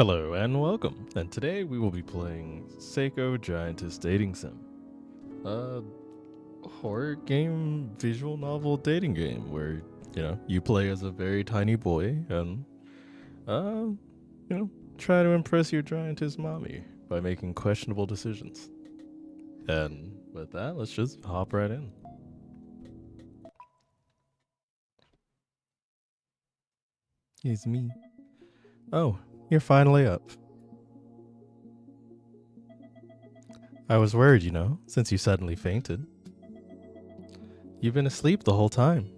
Hello and welcome, and today we will be playing Saeko Giantess Dating Sim, a horror game, visual novel dating game where, you play as a very tiny boy and, uh, you know, try to impress your giantess mommy by making questionable decisions. And with that, let's just hop right in. It's me. Oh, you're finally up. I was worried, since you suddenly fainted. You've been asleep the whole time.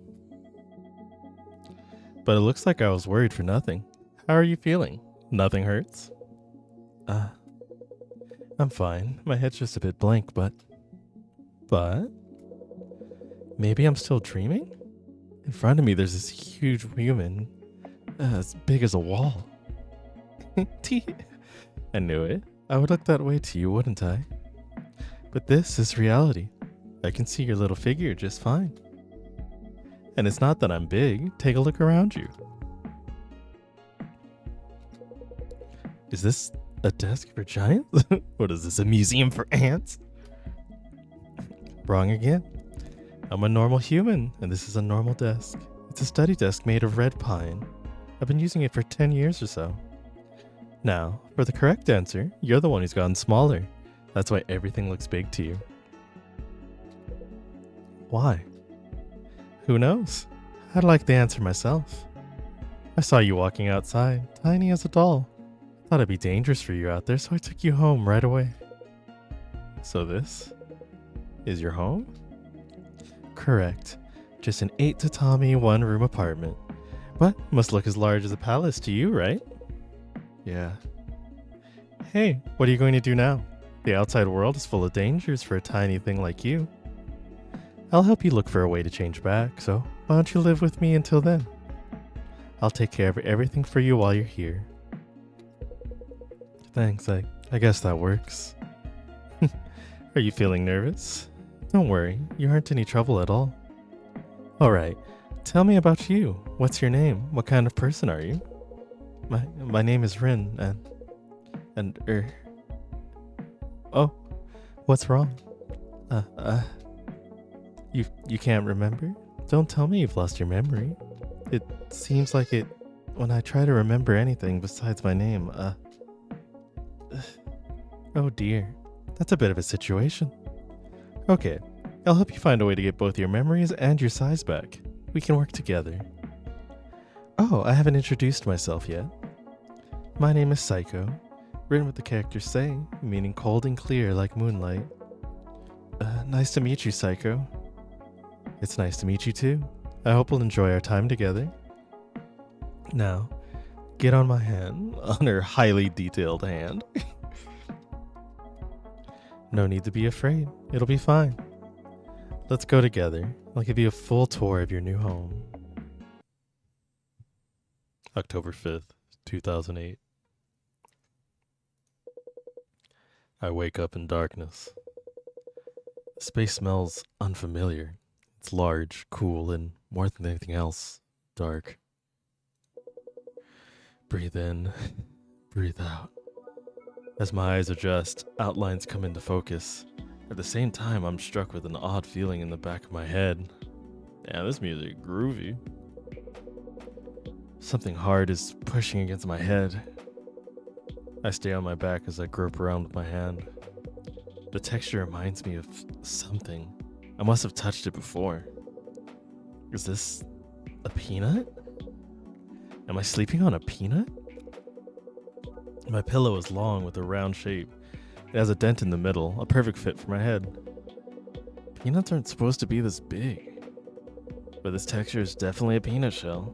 But it looks like I was worried for nothing. How are you feeling? Nothing hurts? Uh, I'm fine. My head's just a bit blank, but... But? Maybe I'm still dreaming? In front of me, there's this huge human, as big as a wall. I knew it. I would look that way to you, wouldn't I? But this is reality. I can see your little figure just fine. And it's not that I'm big. Take a look around you. Is this a desk for giants? What is this, a museum for ants? Wrong again. I'm a normal human, and this is a normal desk. It's a study desk made of red pine. I've been using it for 10 years or so. Now, for the correct answer, you're the one who's gotten smaller. That's why everything looks big to you. Why? Who knows? I'd like the answer myself. I saw you walking outside, tiny as a doll. Thought it'd be dangerous for you out there, so I took you home right away. So this is your home? Correct. Just an 8 tatami, 1-room apartment. But must look as large as a palace to you, right? Yeah. Hey, what are you going to do now? The outside world is full of dangers for a tiny thing like you. I'll help you look for a way to change back, so why don't you live with me until then? I'll take care of everything for you while you're here. Thanks, I guess that works. Are you feeling nervous? Don't worry, you aren't in any trouble at all. Alright, tell me about you. What's your name? What kind of person are you? My name is Rin, Oh, what's wrong? You can't remember? Don't tell me you've lost your memory. It seems like it when I try to remember anything besides my name, Oh dear, that's a bit of a situation. Okay, I'll help you find a way to get both your memories and your size back. We can work together. Oh, I haven't introduced myself yet. My name is Saeko, written with the character Sei, meaning cold and clear like moonlight. Nice to meet you, Saeko. It's nice to meet you too. I hope we'll enjoy our time together. Now, get on my hand, on her highly detailed hand. No need to be afraid. It'll be fine. Let's go together. I'll give you a full tour of your new home. October 5th, 2008. I wake up in darkness. The space smells unfamiliar. It's large, cool, and more than anything else, dark. Breathe in, breathe out. As my eyes adjust, outlines come into focus. At the same time, I'm struck with an odd feeling in the back of my head. Damn, this music groovy. Something hard is pushing against my head. I stay on my back as I grope around with my hand. The texture reminds me of something. I must have touched it before. Is this a peanut? Am I sleeping on a peanut? My pillow is long with a round shape. It has a dent in the middle, a perfect fit for my head. Peanuts aren't supposed to be this big. But this texture is definitely a peanut shell.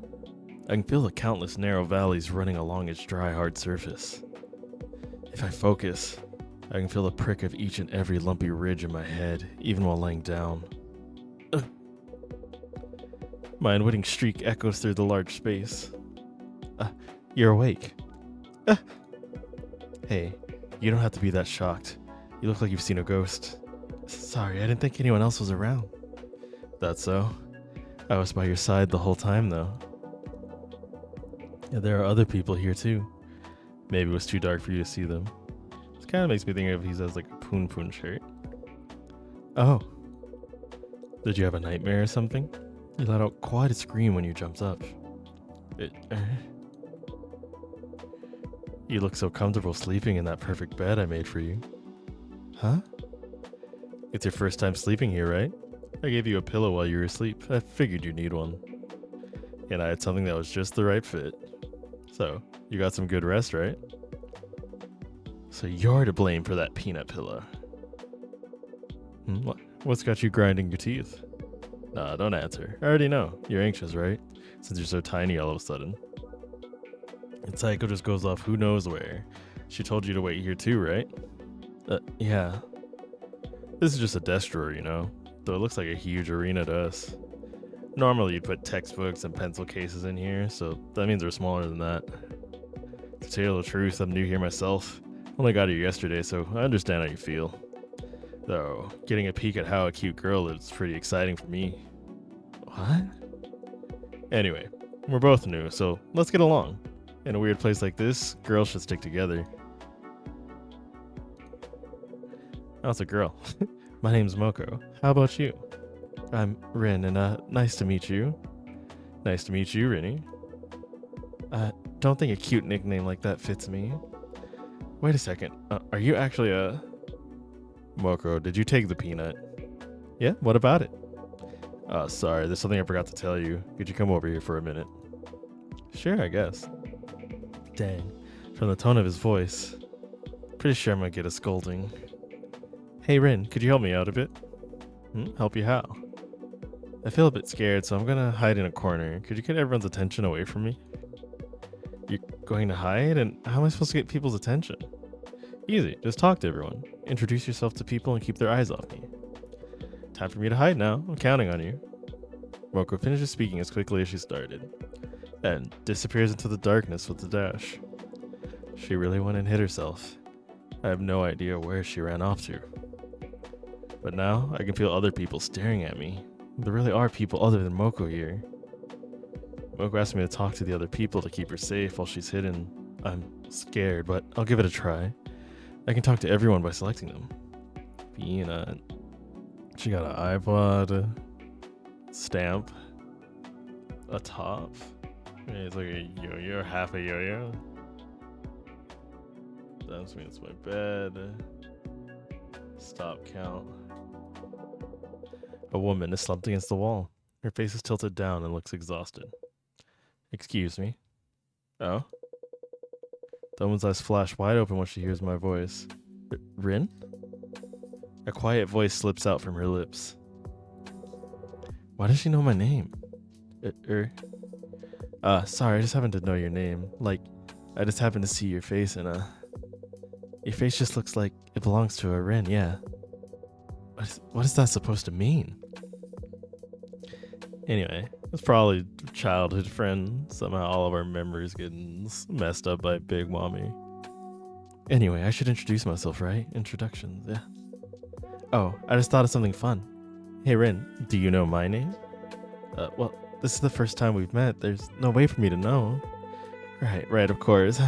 I can feel the countless narrow valleys running along its dry, hard surface. If I focus, I can feel the prick of each and every lumpy ridge in my head, even while lying down. Ugh. My unwitting shriek echoes through the large space. You're awake. Hey, you don't have to be that shocked. You look like you've seen a ghost. Sorry, I didn't think anyone else was around. That's so. I was by your side the whole time, though. Yeah, there are other people here, too. Maybe it was too dark for you to see them. This kind of makes me think of he has like a poon poon shirt. Oh. Did you have a nightmare or something? You let out quite a scream when you jumped up. You look so comfortable sleeping in that perfect bed I made for you. Huh? It's your first time sleeping here, right? I gave you a pillow while you were asleep. I figured you'd need one. And I had something that was just the right fit. So, you got some good rest, right? So you're to blame for that peanut pillow. What's got you grinding your teeth? Nah, don't answer. I already know. You're anxious, right? Since you're so tiny all of a sudden. And Saeko just goes off who knows where. She told you to wait here too, right? Yeah. This is just a desk drawer, you know? Though it looks like a huge arena to us. Normally you'd put textbooks and pencil cases in here, so that means they're smaller than that. To tell you the truth, I'm new here myself. Only got here yesterday, so I understand how you feel. Though, getting a peek at how a cute girl lives is pretty exciting for me. What? Anyway, we're both new, so let's get along. In a weird place like this, girls should stick together. Oh, it's a girl. My name's Moko. How about you? I'm Rin, and nice to meet you. Nice to meet you, Rinny. Don't think a cute nickname like that fits me. Wait a second. Are you actually a... Moko, did you take the peanut? Yeah, what about it? Sorry, there's something I forgot to tell you. Could you come over here for a minute? Sure, I guess. Dang. From the tone of his voice, pretty sure I'm gonna get a scolding. Hey Rin, could you help me out a bit? Help you how? I feel a bit scared, so I'm gonna hide in a corner. Could you get everyone's attention away from me? You're going to hide? And how am I supposed to get people's attention? Easy, just talk to everyone. Introduce yourself to people and keep their eyes off me. Time for me to hide now. I'm counting on you. Moko finishes speaking as quickly as she started, and disappears into the darkness with a dash. She really went and hid herself. I have no idea where she ran off to. But now, I can feel other people staring at me. There really are people other than Moko here. Moko asked me to talk to the other people to keep her safe while she's hidden. I'm scared, but I'll give it a try. I can talk to everyone by selecting them. Peanut. She got an iPod. Stamp. A top. It's like a yo-yo, half a yo-yo. That means my bed. Stop count. A woman is slumped against the wall. Her face is tilted down and looks exhausted. Excuse me. Oh? The woman's eyes flash wide open when she hears my voice. Rin? A quiet voice slips out from her lips. Why does she know my name? Sorry, I just happened to know your name. Like, I just happened to see your face and, your face just looks like it belongs to a Rin, yeah. What is that supposed to mean? Anyway, it's probably a childhood friend. Somehow all of our memories getting messed up by Big Mommy. Anyway, I should introduce myself, right? Introductions, yeah. Oh, I just thought of something fun. Hey Rin, do you know my name? Well, this is the first time we've met. There's no way for me to know. Right, of course.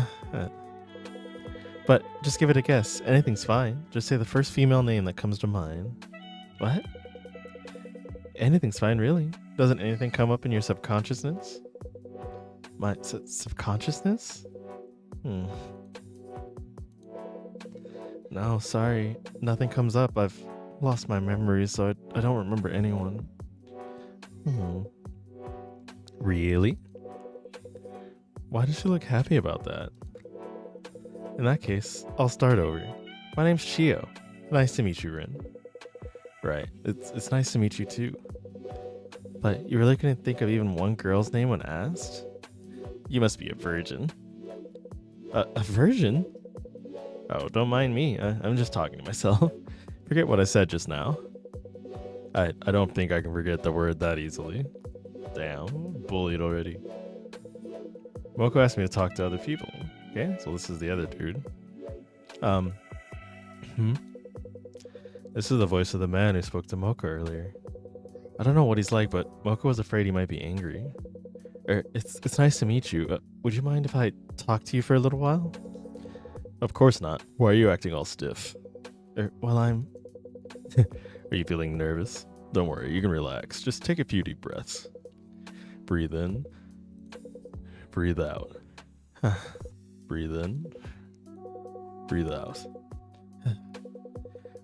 But just give it a guess. Anything's fine. Just say the first female name that comes to mind. What? Anything's fine, really. Doesn't anything come up in your subconsciousness? My subconsciousness? No, sorry. Nothing comes up. I've lost my memories, so I don't remember anyone. Really? Why does she look happy about that? In that case, I'll start over. My name's Chio. Nice to meet you, Rin. Right, it's nice to meet you too. But you really couldn't think of even one girl's name when asked? You must be a virgin. A virgin? Oh, don't mind me. I'm just talking to myself. Forget what I said just now. I don't think I can forget the word that easily. Damn, bullied already. Moko asked me to talk to other people. Okay, so this is the other dude. This is the voice of the man who spoke to Moko earlier. I don't know what he's like, but Moko was afraid he might be angry. It's nice to meet you. Would you mind if I talk to you for a little while? Of course not. Why are you acting all stiff? Well, I'm... Are you feeling nervous? Don't worry, you can relax. Just take a few deep breaths. Breathe in. Breathe out. Breathe in. Breathe out.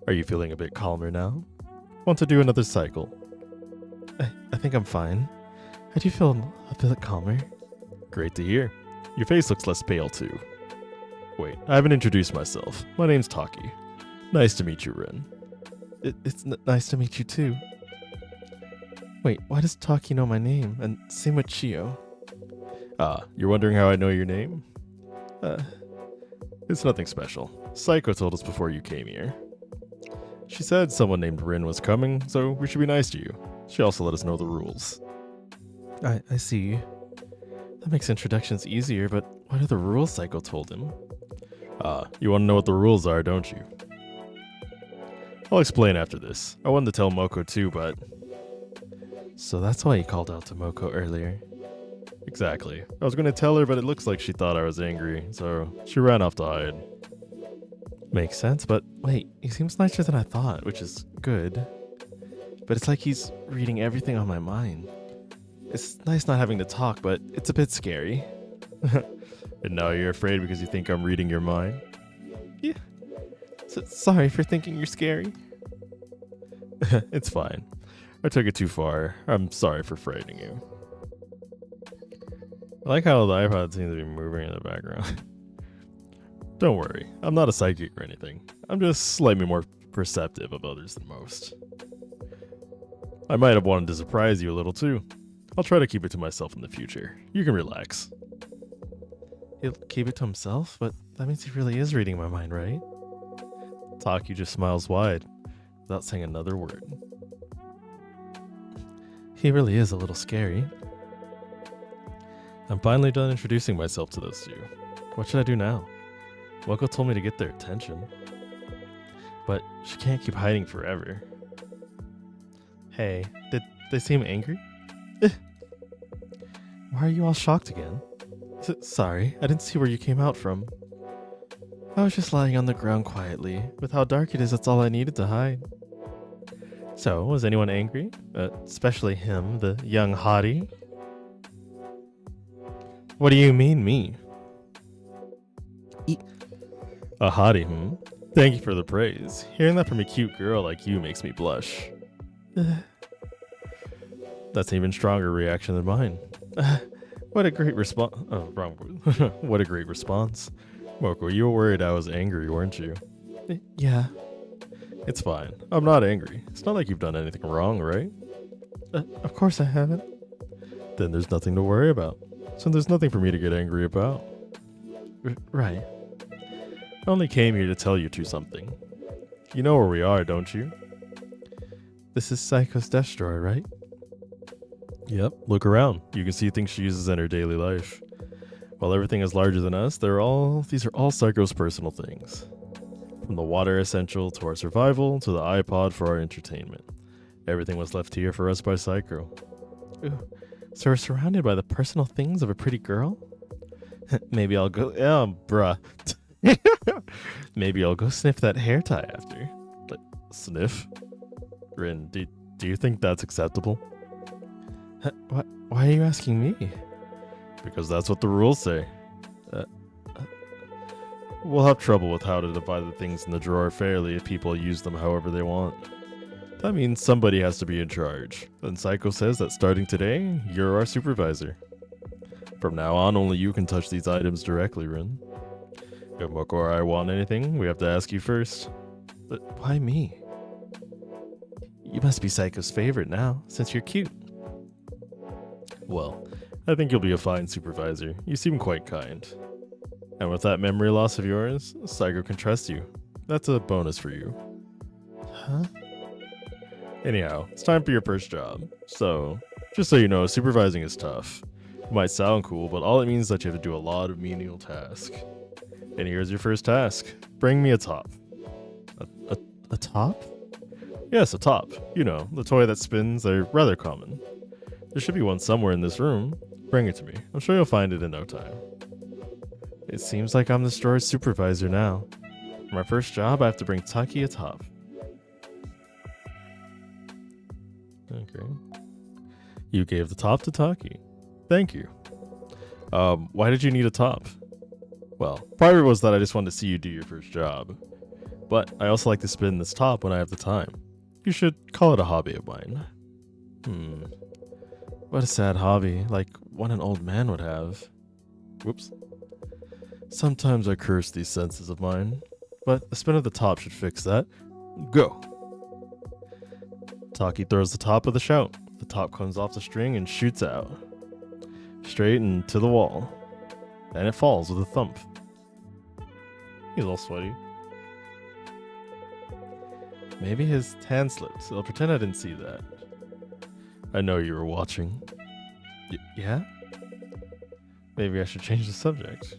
Are you feeling a bit calmer now? Want to do another cycle? I think I'm fine. I do feel a bit calmer. Great to hear. Your face looks less pale too. Wait, I haven't introduced myself. My name's Taki. Nice to meet you, Rin. It's nice to meet you too. Wait, why does Taki know my name? And same with Chio. Ah, you're wondering how I know your name? It's nothing special. Saeko told us before you came here. She said someone named Rin was coming, so we should be nice to you. She also let us know the rules. I see. That makes introductions easier, but what are the rules Saeko told him? You want to know what the rules are, don't you? I'll explain after this. I wanted to tell Moko too, but... So that's why he called out to Moko earlier. Exactly. I was going to tell her, but it looks like she thought I was angry, so she ran off to hide. Makes sense, but wait, he seems nicer than I thought, which is good. But it's like he's reading everything on my mind. It's nice not having to talk, but it's a bit scary. And now you're afraid because you think I'm reading your mind? Yeah. Sorry for thinking you're scary. It's fine. I took it too far. I'm sorry for frightening you. I like how the iPod seems to be moving in the background. Don't worry, I'm not a psychic or anything. I'm just slightly more perceptive of others than most. I might have wanted to surprise you a little too. I'll try to keep it to myself in the future. You can relax. He'll keep it to himself? But that means he really is reading my mind, right? Taki just smiles wide, without saying another word. He really is a little scary. I'm finally done introducing myself to those two. What should I do now? Moko told me to get their attention. But she can't keep hiding forever. Hey, did they seem angry? Why are you all shocked again? Sorry, I didn't see where you came out from. I was just lying on the ground quietly. With how dark it is, that's all I needed to hide. So, was anyone angry? Especially him, the young hottie? What do you mean, me? A hottie, hmm? Thank you for the praise. Hearing that from a cute girl like you makes me blush. That's an even stronger reaction than mine. What a great response. Oh, wrong word. What a great response. Moko, you were worried I was angry, weren't you? Yeah. It's fine. I'm not angry. It's not like you've done anything wrong, right? Of course I haven't. Then there's nothing to worry about. So there's nothing for me to get angry about. Right. I only came here to tell you two something. You know where we are, don't you? This is Saiko's desk drawer, right? Yep, look around. You can see things she uses in her daily life. While everything is larger than us, these are all Saiko's personal things. From the water essential to our survival to the iPod for our entertainment. Everything was left here for us by Saeko. Ooh, so we're surrounded by the personal things of a pretty girl? Maybe I'll go... bruh. Maybe I'll go sniff that hair tie after. Like, sniff? Rin, do you think that's acceptable? Why are you asking me? Because that's what the rules say. We'll have trouble with how to divide the things in the drawer fairly if people use them however they want. That means somebody has to be in charge. And Saeko says that starting today, you're our supervisor. From now on, only you can touch these items directly, Rin. If Moko or I want anything, we have to ask you first. But why me? You must be Saiko's favorite now, since you're cute. Well, I think you'll be a fine supervisor. You seem quite kind. And with that memory loss of yours, Saeko can trust you. That's a bonus for you. Huh? Anyhow, it's time for your first job. So, just so you know, supervising is tough. It might sound cool, but all it means is that you have to do a lot of menial tasks. And here's your first task. Bring me a top. A top? Yes, a top. You know, the toy that spins. They're rather common. There should be one somewhere in this room. Bring it to me. I'm sure you'll find it in no time. It seems like I'm the store's supervisor now. For my first job, I have to bring Taki a top. Okay. You gave the top to Taki. Thank you. Why did you need a top? Well, part of it was that I just wanted to see you do your first job. But I also like to spin this top when I have the time. You should call it a hobby of mine. What a sad hobby, like one an old man would have. Whoops. Sometimes I curse these senses of mine, but the spin of the top should fix that. Go! Taki throws the top of the shout. The top comes off the string and shoots out. Straight into the wall. And it falls with a thump. He's all sweaty. Maybe his hand slipped. I'll pretend I didn't see that. I know you were watching. Yeah? Maybe I should change the subject.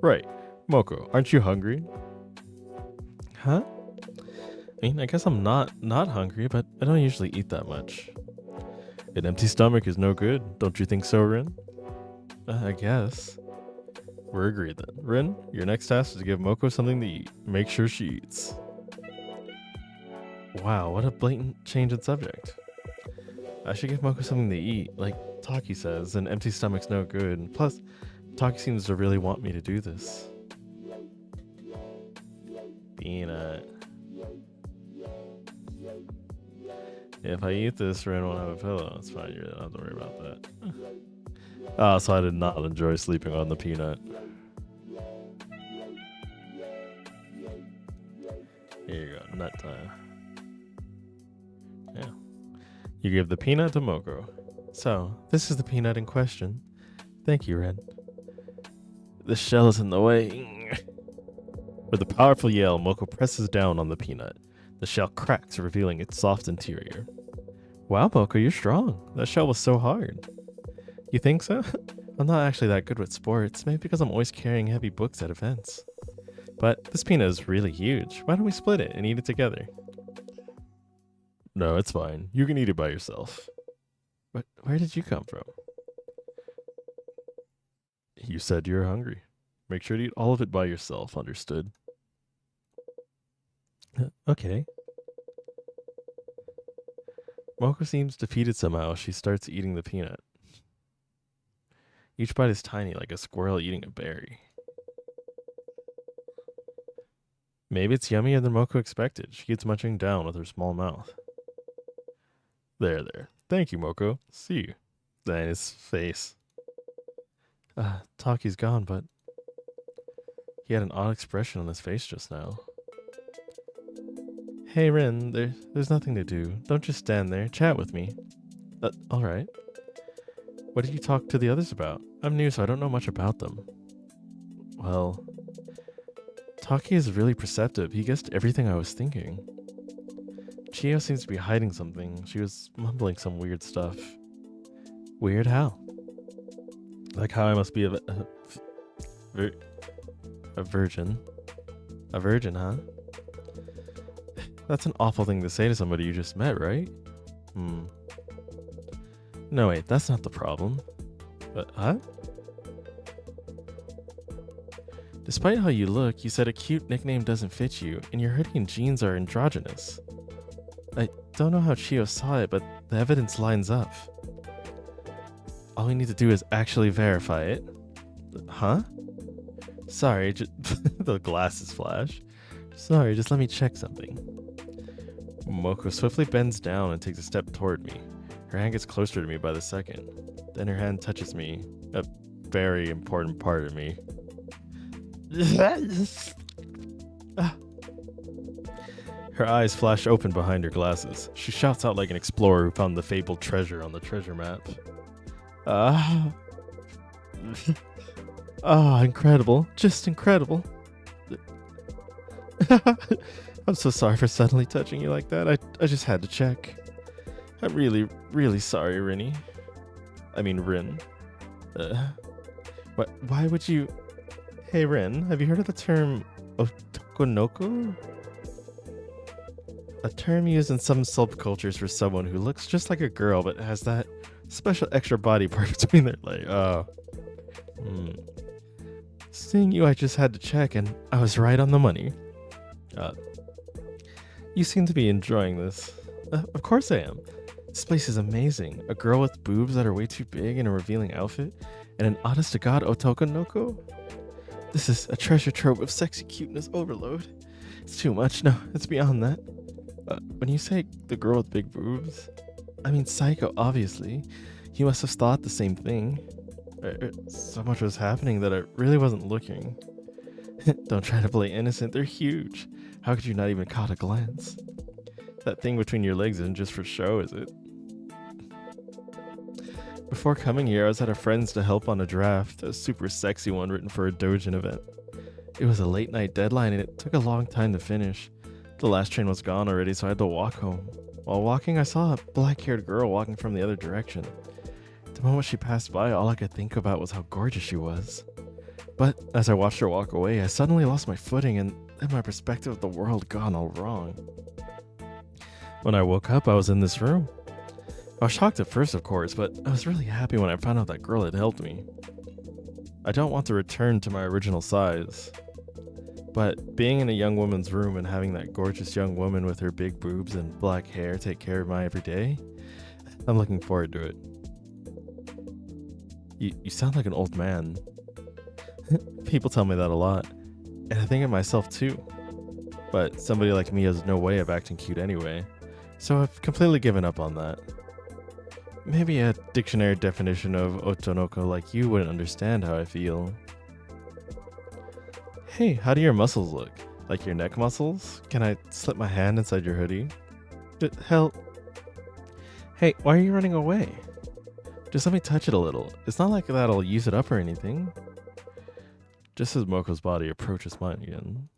Right. Moko, aren't you hungry? Huh? I mean, I guess I'm not hungry, but I don't usually eat that much. An empty stomach is no good. Don't you think so, Rin? I guess. We're agreed then. Rin, your next task is to give Moko something to eat. Make sure she eats. Wow, what a blatant change in subject. I should give Moko something to eat, like Taki says. An empty stomach's no good. Plus, Taki seems to really want me to do this. Peanut. If I eat this, Ren won't have a pillow. It's fine, you don't have to worry about that. So I did not enjoy sleeping on the peanut. Here you go, nut time. Yeah. You gave the peanut to Moko. So, this is the peanut in question. Thank you, Ren. The shell is in the way. With a powerful yell, Moko presses down on the peanut. The shell cracks, revealing its soft interior. Wow, Moko, you're strong. That shell was so hard. You think so? I'm not actually that good with sports, maybe because I'm always carrying heavy books at events. But this peanut is really huge. Why don't we split it and eat it together? No, it's fine. You can eat it by yourself. But where did you come from? You said you were hungry. Make sure to eat all of it by yourself, understood? Okay. Moko seems defeated somehow. She starts eating the peanut. Each bite is tiny, like a squirrel eating a berry. Maybe it's yummier than Moko expected. She keeps munching down with her small mouth. There. Thank you, Moko. See you. Then his face. Taki's gone, but he had an odd expression on his face just now. Hey, Rin, there's nothing to do. Don't just stand there. Chat with me. Alright. What did you talk to the others about? I'm new, so I don't know much about them. Well, Taki is really perceptive. He guessed everything I was thinking. Chio seems to be hiding something. She was mumbling some weird stuff. Weird how? Like how I must be a virgin. A virgin, huh? That's an awful thing to say to somebody you just met, right? No, wait, that's not the problem. Huh? Despite how you look, you said a cute nickname doesn't fit you, and your hoodie and jeans are androgynous. I don't know how Chio saw it, but the evidence lines up. All we need to do is actually verify it. Huh? Sorry, the glasses flash. Sorry, just let me check something. Moko swiftly bends down and takes a step toward me. Her hand gets closer to me by the second. Then her hand touches me, a very important part of me. Her eyes flash open behind her glasses. She shouts out like an explorer who found the fabled treasure on the treasure map. Incredible. Just incredible. I'm so sorry for suddenly touching you like that. I just had to check. I'm really, really sorry, Rinny. I mean, Rin. Why would you... Hey, Rin, have you heard of the term otokonoko? A term used in some subcultures for someone who looks just like a girl but has that special extra body part between their legs. Hmm. Seeing you, I just had to check, and I was right on the money. Uh, you seem to be enjoying this. Of course I am. This place is amazing. A girl with boobs that are way too big in a revealing outfit, and an honest-to-God otokonoko. This is a treasure trove of sexy cuteness overload. It's too much. No, it's beyond that. When you say the girl with big boobs, I mean Saeko, obviously. You must have thought the same thing. So much was happening that I really wasn't looking. Don't try to play innocent, they're huge. How could you not even caught a glance? That thing between your legs isn't just for show, is it? Before coming here, I was at a friend's to help on a draft, a super sexy one written for a Dojin event. It was a late night deadline and it took a long time to finish. The last train was gone already, so I had to walk home. While walking, I saw a black-haired girl walking from the other direction. The moment she passed by, all I could think about was how gorgeous she was. But as I watched her walk away, I suddenly lost my footing and then my perspective of the world gone all wrong. When I woke up, I was in this room. I was shocked at first, of course, but I was really happy when I found out that girl had helped me. I don't want to return to my original size, but being in a young woman's room and having that gorgeous young woman with her big boobs and black hair take care of my everyday, I'm looking forward to it. You sound like an old man. People tell me that a lot, and I think of myself too. But somebody like me has no way of acting cute anyway, so I've completely given up on that. Maybe a dictionary definition of otonoko like you wouldn't understand how I feel. Hey, how do your muscles look? Like your neck muscles? Can I slip my hand inside your hoodie? Hell. Hey, why are you running away? Just let me touch it a little. It's not like that'll use it up or anything. Just as Moko's body approaches mine again.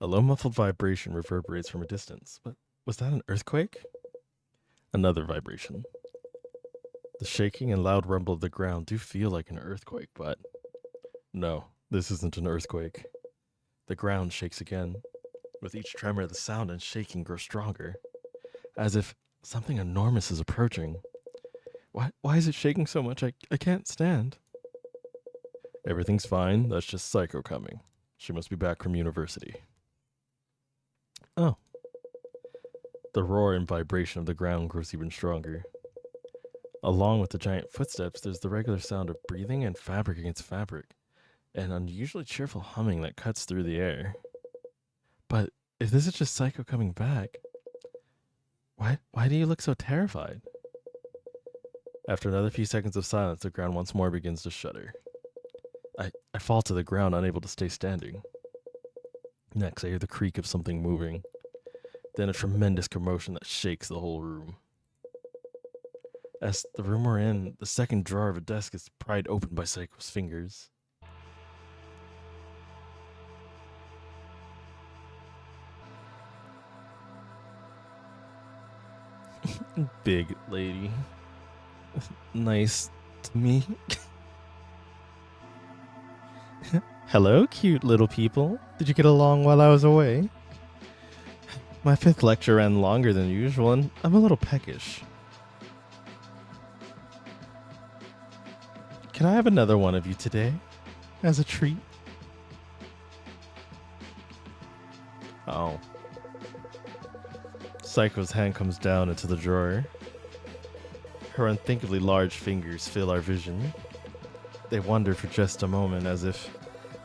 A low muffled vibration reverberates from a distance. But was that an earthquake? Another vibration. The shaking and loud rumble of the ground do feel like an earthquake, but no, this isn't an earthquake. The ground shakes again. With each tremor, the sound and shaking grow stronger, as if something enormous is approaching. Why is it shaking so much? I can't stand. Everything's fine. That's just Saeko coming. She must be back from university. Oh. The roar and vibration of the ground grows even stronger. Along with the giant footsteps, there's the regular sound of breathing and fabric against fabric, an unusually cheerful humming that cuts through the air. But if this is just Saeko coming back, why do you look so terrified? After another few seconds of silence, the ground once more begins to shudder. I fall to the ground, unable to stay standing. Next, I hear the creak of something moving, then a tremendous commotion that shakes the whole room. As the room we're in, the second drawer of a desk is pried open by Saiko's fingers. Big lady. Nice to me. Hello, cute little people. Did you get along while I was away? My fifth lecture ran longer than usual, and I'm a little peckish. Can I have another one of you today? As a treat? Oh. Saiko's hand comes down into the drawer. Her unthinkably large fingers fill our vision. They wander for just a moment as if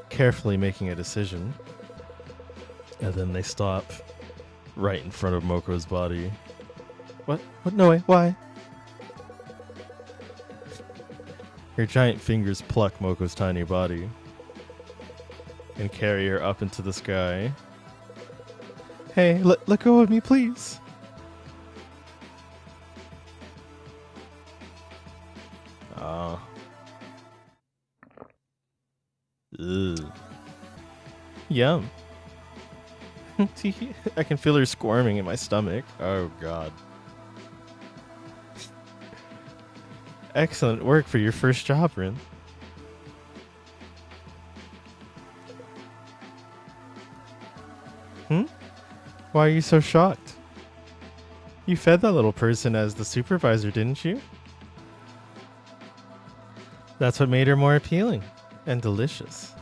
carefully making a decision. And then they stop right in front of Moko's body. What? No way. Why? Her giant fingers pluck Moko's tiny body and carry her up into the sky. Hey, let go of me, please. Ah. Ugh. Yum. I can feel her squirming in my stomach. Oh, God. Excellent work for your first job, Rin. Hmm? Why are you so shocked? You fed that little person as the supervisor, didn't you? That's what made her more appealing and delicious.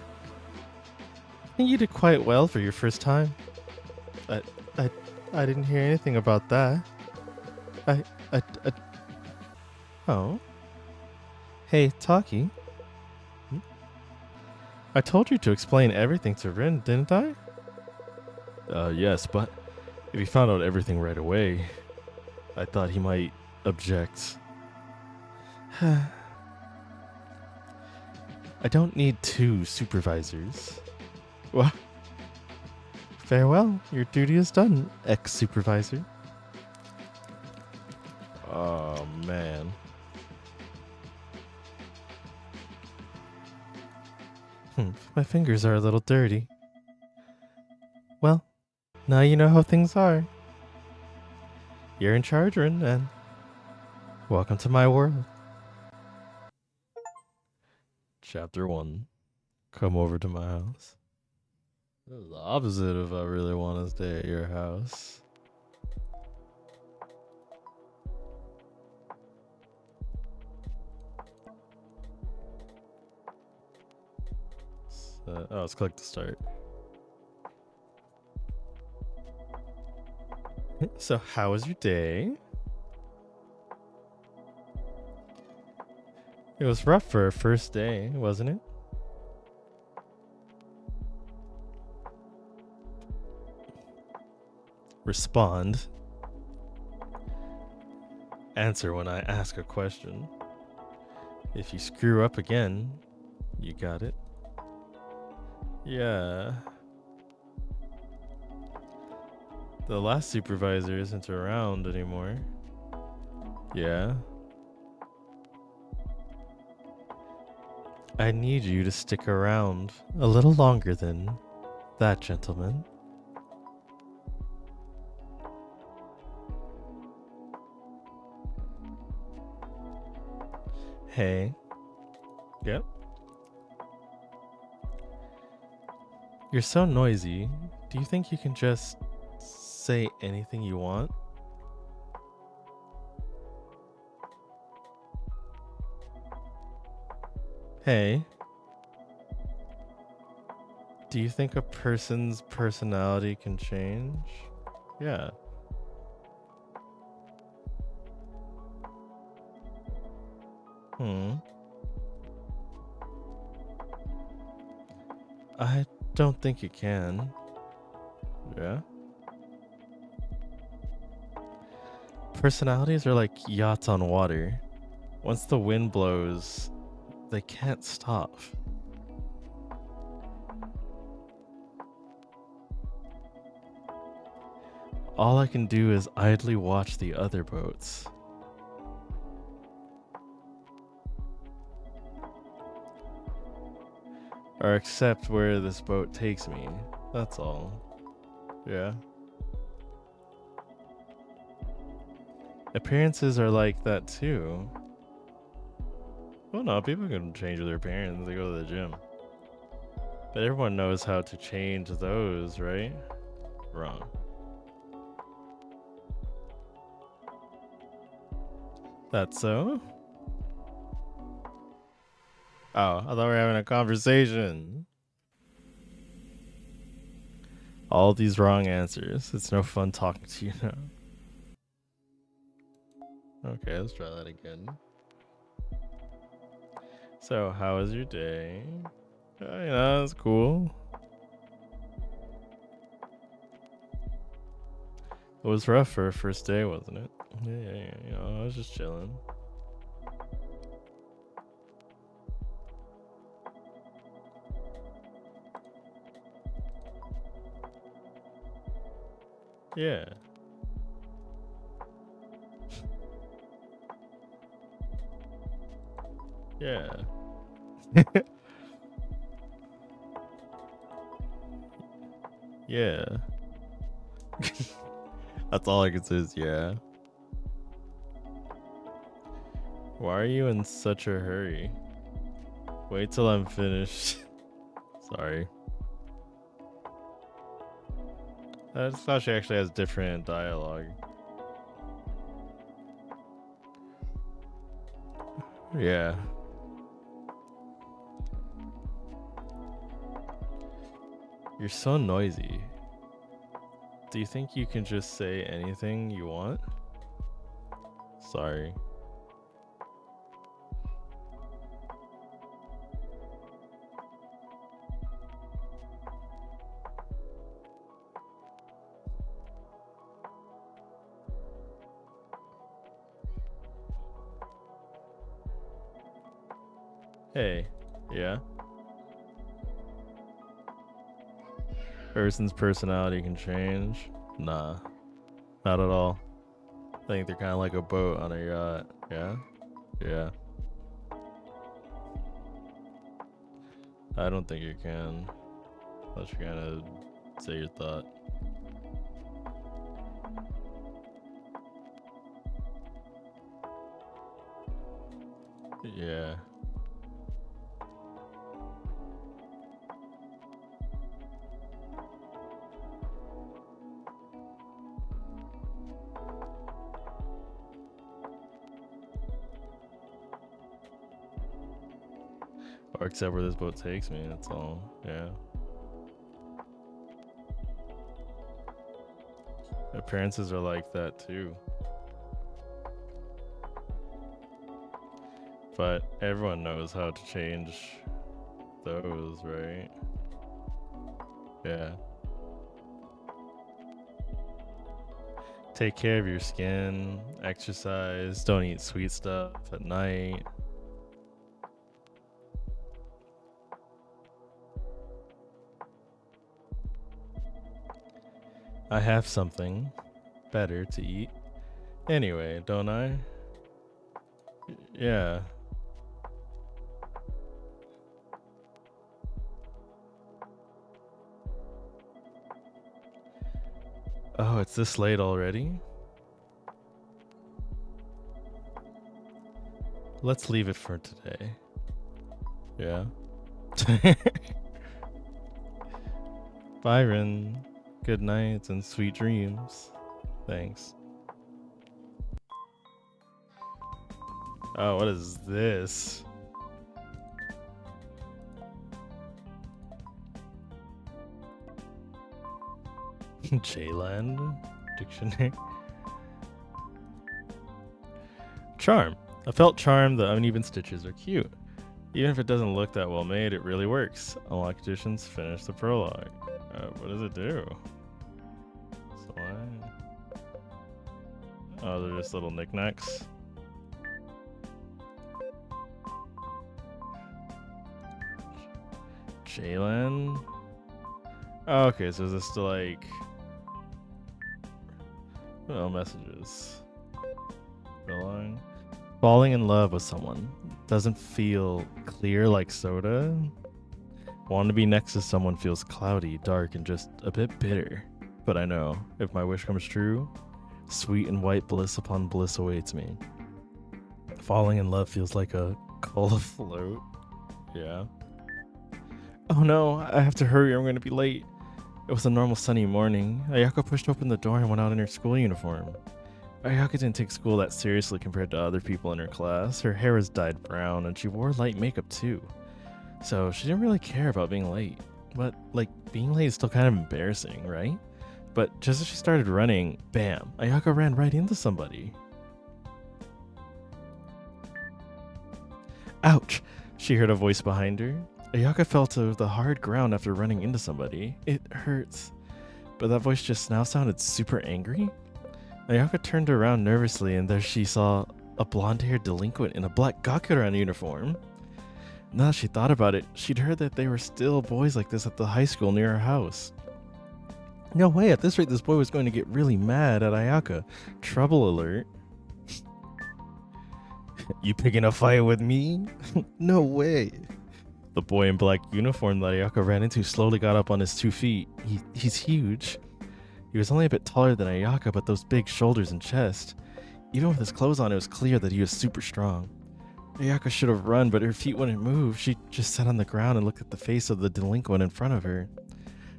I think you did quite well for your first time. I, I, I didn't hear anything about that. I. Oh. Hey, Taki. I told you to explain everything to Rin, didn't I? Yes, but if he found out everything right away, I thought he might object. I don't need 2 supervisors. Well, farewell. Your duty is done, ex-supervisor. Oh, man. My fingers are a little dirty. Well, now you know how things are. You're in charge, Rin, and welcome to my world. Chapter 1. Come over to my house. This is the opposite of I really want to stay at your house. Let's click to start. So, how was your day? It was rough for a first day, wasn't it? Respond. Answer when I ask a question. If you screw up again, you got it? Yeah. The last supervisor isn't around anymore. Yeah. I need you to stick around a little longer than that, gentleman. Hey. Yep. You're so noisy. Do you think you can just say anything you want? Hey. Do you think a person's personality can change? Yeah. I don't think it can. Yeah. Personalities are like yachts on water. Once the wind blows, they can't stop. All I can do is idly watch the other boats. Or accept where this boat takes me. That's all. Yeah. Appearances are like that too. Well, no, people can change their appearance. They go to the gym. But everyone knows how to change those, right? Wrong. That's so? Oh, I thought we were having a conversation. All these wrong answers. It's no fun talking to you now. Okay, let's try that again. So, how was your day? That's cool. It was rough for a first day, wasn't it? Yeah, I was just chilling. Yeah. Yeah. Yeah. That's all I can say is yeah. Why are you in such a hurry? Wait till I'm finished. Sorry. I just thought she actually has different dialogue. Yeah. You're so noisy. Do you think you can just say anything you want? Sorry. Hey, yeah? Person's personality can change? Nah, not at all. I think they're kind of like a boat on a yacht. Yeah? Yeah. I don't think you can. Unless you're gonna say your thought. Yeah. Or except where this boat takes me, that's all. Yeah. Appearances are like that too. But everyone knows how to change those, right? Yeah. Take care of your skin, exercise, don't eat sweet stuff at night. I have something better to eat anyway, don't I? Yeah. Oh, it's this late already? Let's leave it for today. Yeah. Byron, good night and sweet dreams. Thanks. Oh, what is this? J-Land dictionary. Charm. I felt charmed. The uneven stitches are cute. Even if it doesn't look that well made, it really works. Unlock conditions, finish the prologue. What does it do? Slide. Oh, they're just little knickknacks. Jalen? Oh, okay, so is this to like... Oh, messages. Falling in love with someone doesn't feel clear like soda. Wanting to be next to someone feels cloudy, dark, and just a bit bitter. But I know, if my wish comes true, sweet and white bliss upon bliss awaits me. Falling in love feels like a cola float. Yeah. Oh no, I have to hurry, I'm going to be late. It was a normal sunny morning. Ayako pushed open the door and went out in her school uniform. Ayaka didn't take school that seriously compared to other people in her class. Her hair was dyed brown and she wore light makeup too. So she didn't really care about being late. But like, being late is still kind of embarrassing, right? But just as she started running, bam, Ayaka ran right into somebody. Ouch! She heard a voice behind her. Ayaka fell to the hard ground after running into somebody. It hurts. But that voice just now sounded super angry. Ayaka turned around nervously and there she saw a blonde-haired delinquent in a black Gakuran uniform. Now that she thought about it, she'd heard that there were still boys like this at the high school near her house. No way, at this rate this boy was going to get really mad at Ayaka. Trouble alert. You picking a fight with me? No way. The boy in black uniform that Ayaka ran into slowly got up on his 2 feet. He's huge. He was only a bit taller than Ayaka, but those big shoulders and chest. Even with his clothes on, it was clear that he was super strong. Ayaka should have run, but her feet wouldn't move. She just sat on the ground and looked at the face of the delinquent in front of her.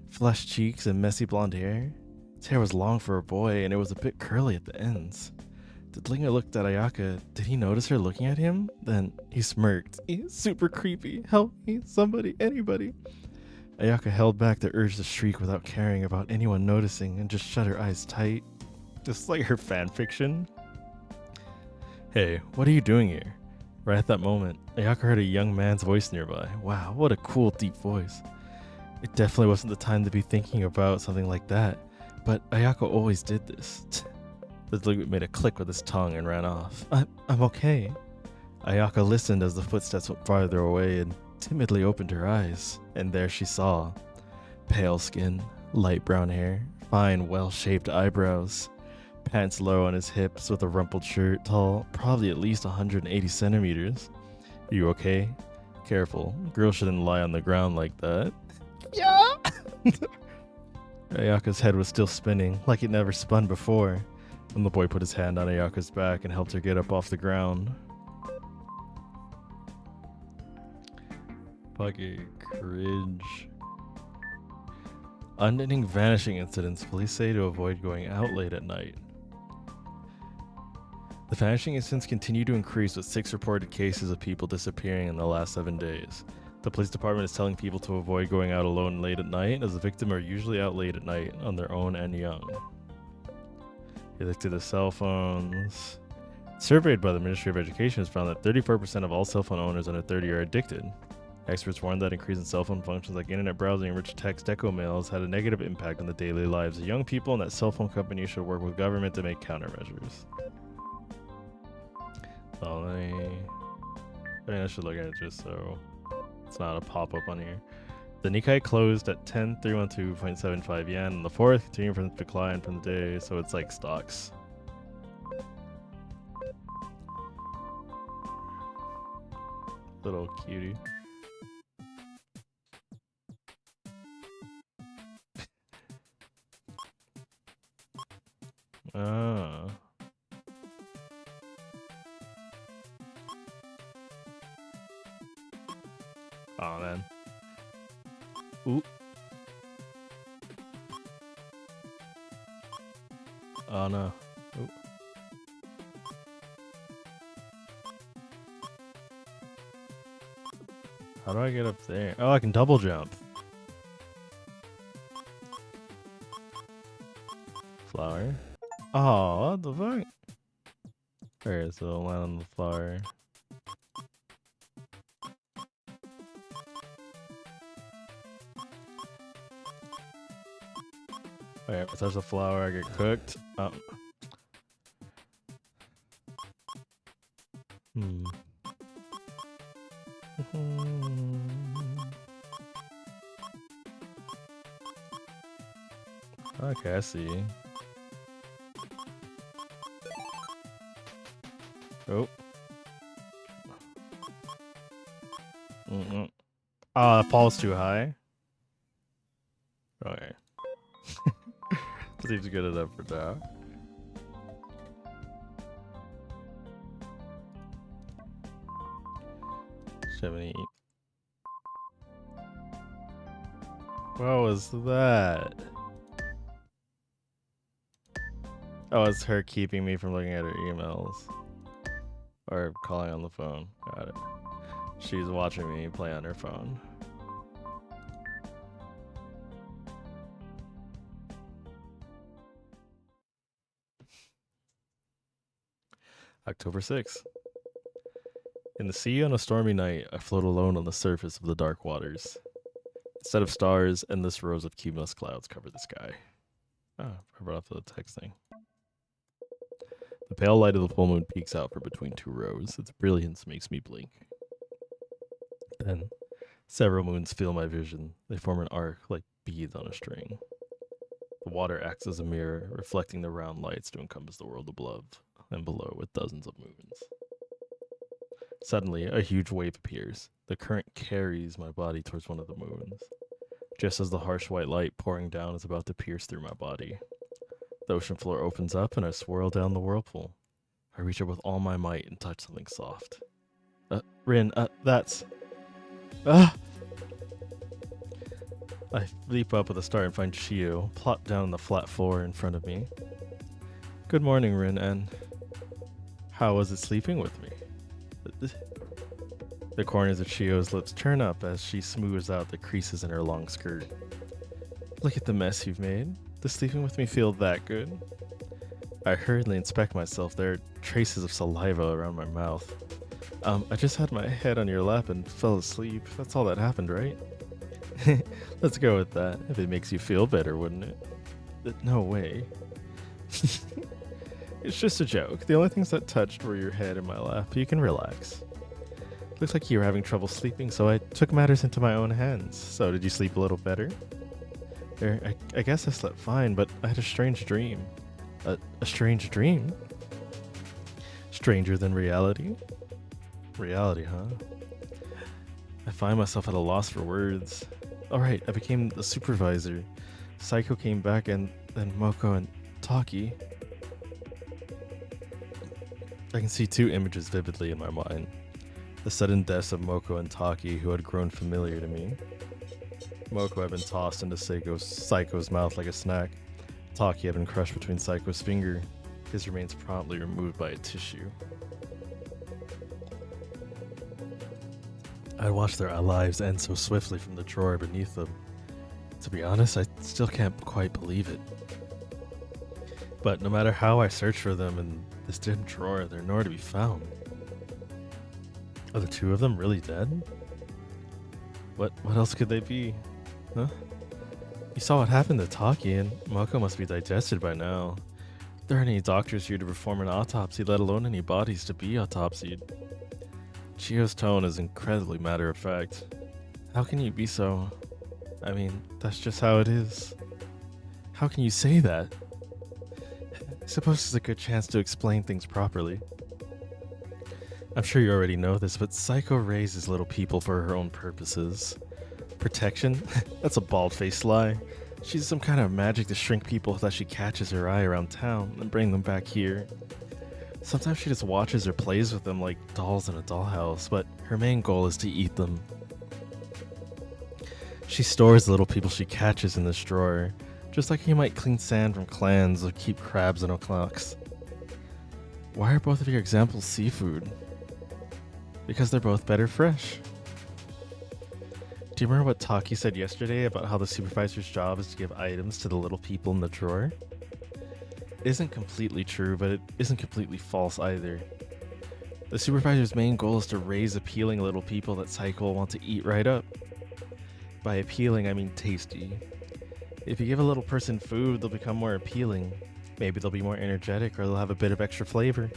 Flushed cheeks and messy blonde hair. His hair was long for a boy, and it was a bit curly at the ends. Linga looked at Ayaka. Did he notice her looking at him? Then he smirked. He's super creepy. Help me, somebody, anybody. Ayaka held back the urge to shriek without caring about anyone noticing and just shut her eyes tight. Just like her fanfiction. Hey, what are you doing here? Right at that moment, Ayaka heard a young man's voice nearby. Wow, what a cool, deep voice. It definitely wasn't the time to be thinking about something like that, but Ayaka always did this. The delinquent made a click with his tongue and ran off. I'm okay. Ayaka listened as the footsteps went farther away and timidly opened her eyes. And there she saw. Pale skin, light brown hair, fine, well-shaped eyebrows, pants low on his hips with a rumpled shirt, tall, probably at least 180 centimeters. You okay? Careful, girls shouldn't lie on the ground like that. Yeah! Ayaka's head was still spinning, like it never spun before. And the boy put his hand on Ayaka's back and helped her get up off the ground. Fucking cringe. Unending vanishing incidents. Police say to avoid going out late at night. The vanishing incidents continue to increase with 6 reported cases of people disappearing in the last 7 days. The police department is telling people to avoid going out alone late at night, as the victims are usually out late at night on their own and young. They looked at the cell phones. Surveyed by the Ministry of Education has found that 34% of all cell phone owners under 30 are addicted. Experts warned that increase in cell phone functions like internet browsing and rich text deco mails had a negative impact on the daily lives of young people, and that cell phone companies should work with government to make countermeasures. So I should look at it just so it's not a pop-up on here. The Nikkei closed at 10,312.75 yen, and the fourth continuing from the decline from the day, so it's like stocks. Little cutie. Ah. Oh man. Ooh. Oh no. Ooh. How do I get up there? Oh, I can double jump. Flower. Oh, what the fuck? Alright, so I'll land on the flower. Alright, if I touch the flower, I get cooked. Oh. Okay, I see. Oh. Oh, that fall's too high. Okay. Seems good enough for now. What was that? Oh, it's her keeping me from looking at her emails. Or calling on the phone. Got it. She's watching me play on her phone. October 6th. In the sea on a stormy night, I float alone on the surface of the dark waters. Instead of stars, endless rows of cumulus clouds cover the sky. Oh, I brought up the text thing. The pale light of the full moon peeks out from between 2 rows. Its brilliance makes me blink. Then, several moons fill my vision. They form an arc like beads on a string. The water acts as a mirror, reflecting the round lights to encompass the world above and below with dozens of moons. Suddenly, a huge wave appears. The current carries my body towards one of the moons. Just as the harsh white light pouring down is about to pierce through my body, the ocean floor opens up and I swirl down the whirlpool. I reach up with all my might and touch something soft. Rin, that's... I leap up with a start and find Chio, plopped down on the flat floor in front of me. Good morning, Rin, and how was it sleeping with me? The corners of Chio's lips turn up as she smooths out the creases in her long skirt. Look at the mess you've made. Does sleeping with me feel that good? I hurriedly inspect myself. There are traces of saliva around my mouth. I just had my head on your lap and fell asleep. That's all that happened, right? Let's go with that. If it makes you feel better, wouldn't it? No way. It's just a joke. The only things that touched were your head and my lap. You can relax. Looks like you were having trouble sleeping, so I took matters into my own hands. So did you sleep a little better? I guess I slept fine, but I had a strange dream. A strange dream? Stranger than reality? Reality, huh? I find myself at a loss for words. Alright, I became the supervisor. Saeko came back and then Moko and Taki. I can see two images vividly in my mind. The sudden deaths of Moko and Taki, who had grown familiar to me. Moko had been tossed into Saiko's mouth like a snack. Taki had been crushed between Saiko's finger. His remains promptly removed by a tissue. I'd watched their lives end so swiftly from the drawer beneath them. To be honest, I still can't quite believe it. But no matter how I search for them in this dim drawer, they're nowhere to be found. Are the two of them really dead? What else could they be? Huh? You saw what happened to Taki, and Moko must be digested by now. There aren't any doctors here to perform an autopsy, let alone any bodies to be autopsied. Chio's tone is incredibly matter-of-fact. How can you be so... I mean, that's just how it is. How can you say that? I suppose it's a good chance to explain things properly. I'm sure you already know this, but Saeko raises little people for her own purposes. Protection? That's a bald-faced lie. She's some kind of magic to shrink people that she catches her eye around town and bring them back here. Sometimes she just watches or plays with them like dolls in a dollhouse, but her main goal is to eat them. She stores the little people she catches in this drawer, just like you might clean sand from clans or keep crabs in o'clocks. Why are both of your examples seafood? Because they're both better fresh. Do you remember what Taki said yesterday about how the supervisor's job is to give items to the little people in the drawer? It isn't completely true, but it isn't completely false either. The supervisor's main goal is to raise appealing little people that Saeko will want to eat right up. By appealing, I mean tasty. If you give a little person food, they'll become more appealing. Maybe they'll be more energetic or they'll have a bit of extra flavor.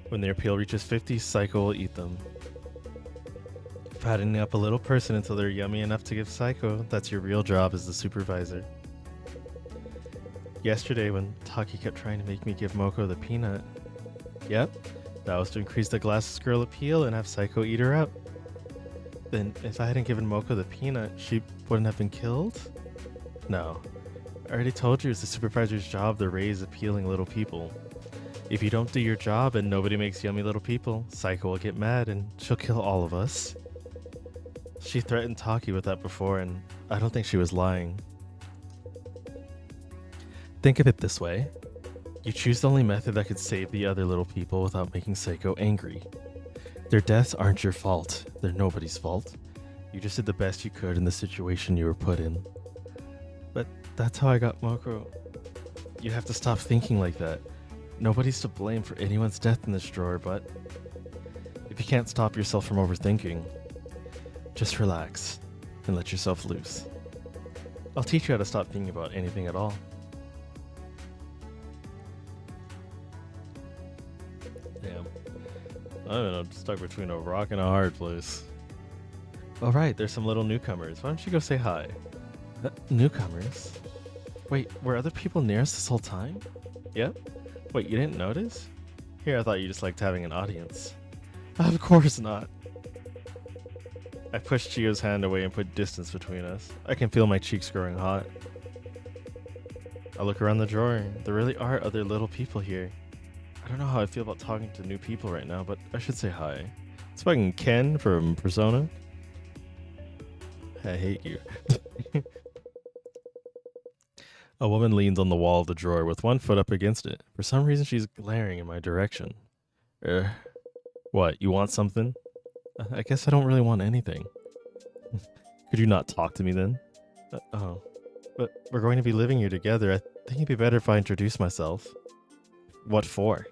When their appeal reaches 50, Saeko will eat them. Fattening up a little person until they're yummy enough to give Saeko, that's your real job as the supervisor. Yesterday when Taki kept trying to make me give Moko the peanut, yep, that was to increase the glasses girl appeal and have Saeko eat her up. Then if I hadn't given Moko the peanut, she wouldn't have been killed? No. I already told you it's the supervisor's job to raise appealing little people. If you don't do your job and nobody makes yummy little people, Saeko will get mad and she'll kill all of us. She threatened Taki with that before, and I don't think she was lying. Think of it this way. You choose the only method that could save the other little people without making Saeko angry. Their deaths aren't your fault. They're nobody's fault. You just did the best you could in the situation you were put in. But that's how I got Moko. You have to stop thinking like that. Nobody's to blame for anyone's death in this drawer, but if you can't stop yourself from overthinking, just relax and let yourself loose. I'll teach you how to stop thinking about anything at all. Damn. I'm stuck between a rock and a hard place. Alright, there's some little newcomers. Why don't you go say hi? Newcomers? Wait, were other people near us this whole time? Yep. Wait, you didn't notice? Here, I thought you just liked having an audience. Of course not. I pushed Chio's hand away and put distance between us. I can feel my cheeks growing hot. I look around the drawer. There really are other little people here. I don't know how I feel about talking to new people right now, but I should say hi. It's fucking Ken from Persona. I hate you. A woman leans on the wall of the drawer with one foot up against it. For some reason, she's glaring in my direction. What, you want something? I guess I don't really want anything. Could you not talk to me then? Oh. But we're going to be living here together. I think it'd be better if I introduce myself. What for?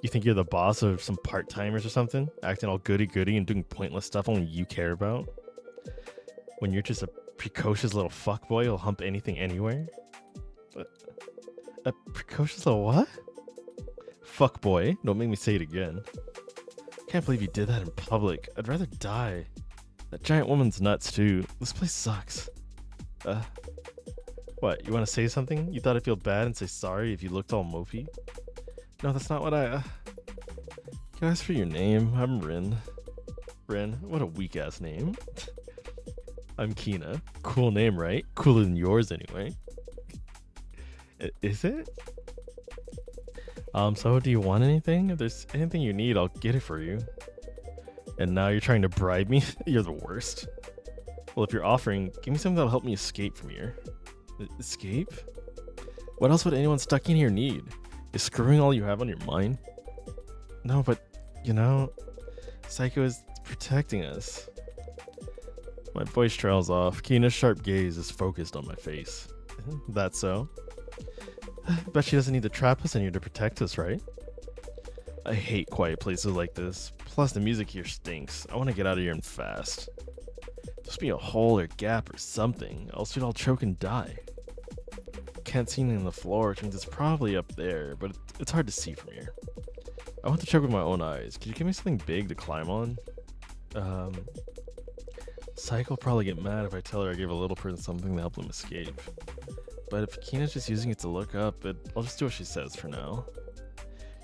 You think you're the boss of some part-timers or something? Acting all goody-goody and doing pointless stuff only you care about? When you're just a precocious little fuckboy who'll hump anything anywhere? A precocious little what? Fuckboy. Don't make me say it again. Can't believe you did that in public. I'd rather die. That giant woman's nuts too. This place sucks. What, you want to say something? You thought I'd feel bad and say sorry if you looked all mopey? No, that's not what I... Can I ask for your name? I'm Rin. Rin? What a weak-ass name. I'm Kina. Cool name, right? Cooler than yours, anyway. Is it? So do you want anything? If there's anything you need, I'll get it for you. And now you're trying to bribe me? You're the worst. Well, if you're offering, give me something that'll help me escape from here. Escape? What else would anyone stuck in here need? Is screwing all you have on your mind? No, but, you know, Saeko is protecting us. My voice trails off. Kina's sharp gaze is focused on my face. That's so? Bet she doesn't need to trap us in here to protect us, right? I hate quiet places like this. Plus, the music here stinks. I want to get out of here and fast. Just be a hole or gap or something, else we'd all choke and die. Can't see anything on the floor, which means it's probably up there, but it's hard to see from here. I want to choke with my own eyes. Could you give me something big to climb on? Saeko will probably get mad if I tell her I gave a little person something to help them escape. But if Kina's just using it to look up, I'll just do what she says for now.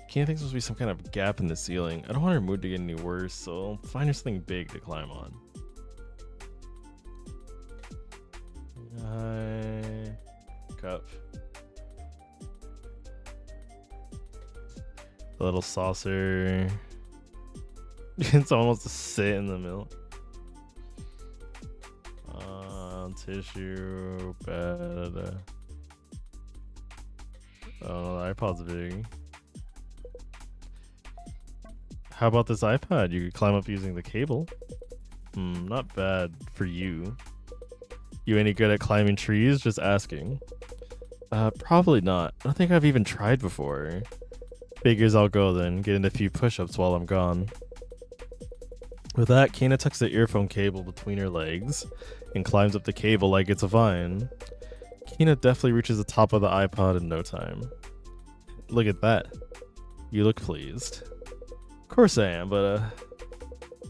Kina thinks there's be some kind of gap in the ceiling. I don't want her mood to get any worse, so I'll find her something big to climb on. Cup. A little saucer. It's almost to sit in the milk. Tissue. Bed. Oh, the iPod's big. How about this iPad? You could climb up using the cable. Not bad for you. You any good at climbing trees? Just asking. Probably not. I don't think I've even tried before. Figures I'll go then, get in a few push-ups while I'm gone. With that, Kina tucks the earphone cable between her legs and climbs up the cable like it's a vine. Kina definitely reaches the top of the iPod in no time. Look at that. You look pleased. Of course I am, but I'm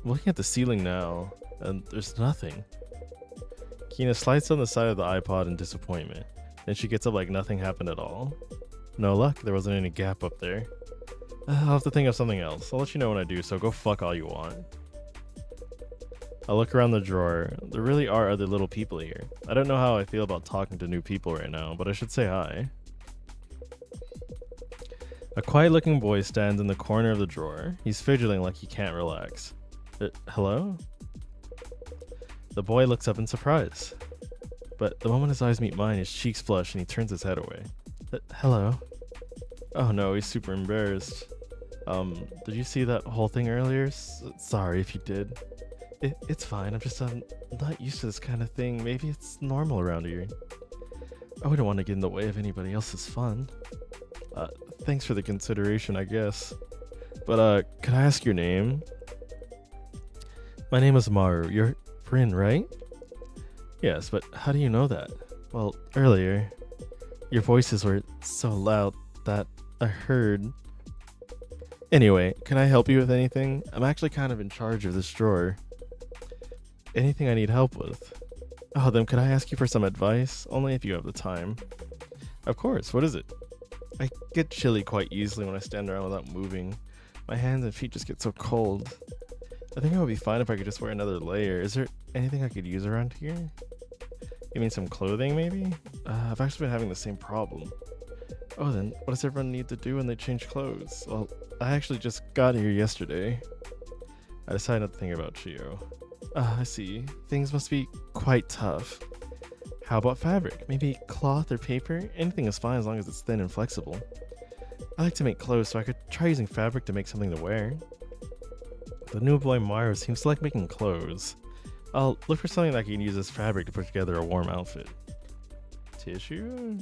looking at the ceiling now, and there's nothing. Kina slides on the side of the iPod in disappointment. Then she gets up like nothing happened at all. No luck, there wasn't any gap up there. I'll have to think of something else. I'll let you know when I do, so go fuck all you want. I look around the drawer. There really are other little people here. I don't know how I feel about talking to new people right now, but I should say hi. A quiet-looking boy stands in the corner of the drawer. He's fidgeting like he can't relax. Hello? The boy looks up in surprise. But the moment his eyes meet mine, his cheeks flush and he turns his head away. Hello? Oh no, he's super embarrassed. Did you see that whole thing earlier? Sorry if you did. It's fine. I'm just not used to this kind of thing. Maybe it's normal around here. I wouldn't want to get in the way of anybody else's fun. Thanks for the consideration, I guess. But could I ask your name? My name is Maru. You're Rin, right? Yes, but how do you know that? Well, earlier, your voices were so loud that I heard. Anyway, can I help you with anything? I'm actually kind of in charge of this drawer. Anything I need help with. Oh, then could I ask you for some advice? Only if you have the time. Of course, what is it? I get chilly quite easily when I stand around without moving. My hands and feet just get so cold. I think it would be fine if I could just wear another layer. Is there anything I could use around here? You mean some clothing, maybe? I've actually been having the same problem. Oh, then what does everyone need to do when they change clothes? Well, I actually just got here yesterday. I decided not to think about Chio. I see. Things must be quite tough. How about fabric? Maybe cloth or paper? Anything is fine as long as it's thin and flexible. I like to make clothes, so I could try using fabric to make something to wear. The new boy Mario seems to like making clothes. I'll look for something that I can use as fabric to put together a warm outfit. Tissue?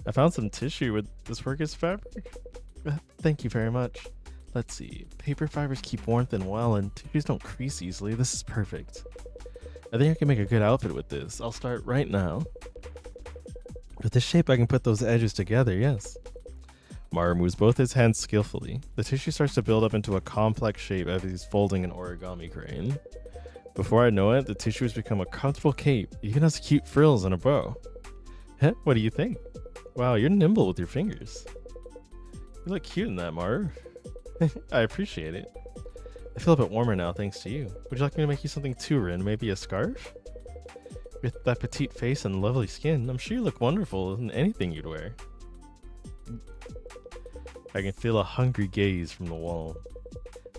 I found some tissue. Would this work as fabric? Thank you very much. Let's see. Paper fibers keep warmth and well, and tissues don't crease easily. This is perfect. I think I can make a good outfit with this. I'll start right now. With this shape, I can put those edges together, yes. Maru moves both his hands skillfully. The tissue starts to build up into a complex shape as he's folding an origami crane. Before I know it, the tissue has become a comfortable cape, even has cute frills and a bow. Heh, what do you think? Wow, you're nimble with your fingers. You look cute in that, Maru. I appreciate it. I feel a bit warmer now thanks to you. Would you like me to make you something too, Rin? Maybe a scarf? With that petite face and lovely skin, I'm sure you look wonderful in anything you'd wear. I can feel a hungry gaze from the wall.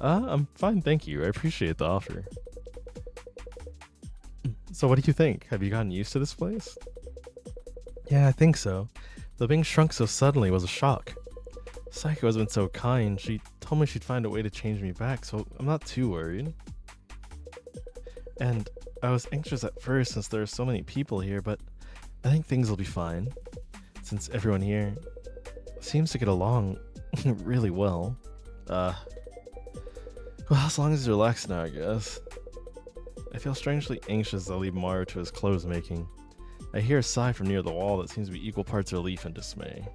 I'm fine, thank you. I appreciate the offer. So what do you think? Have you gotten used to this place? Yeah, I think so. Though being shrunk so suddenly was a shock. Saeko has been so kind. She told me she'd find a way to change me back, so I'm not too worried. And I was anxious at first since there are so many people here, but I think things will be fine. Since everyone here seems to get along really well. Well, as long as he's relaxed now, I guess. I feel strangely anxious as I leave Maru to his clothes making. I hear a sigh from near the wall that seems to be equal parts relief and dismay.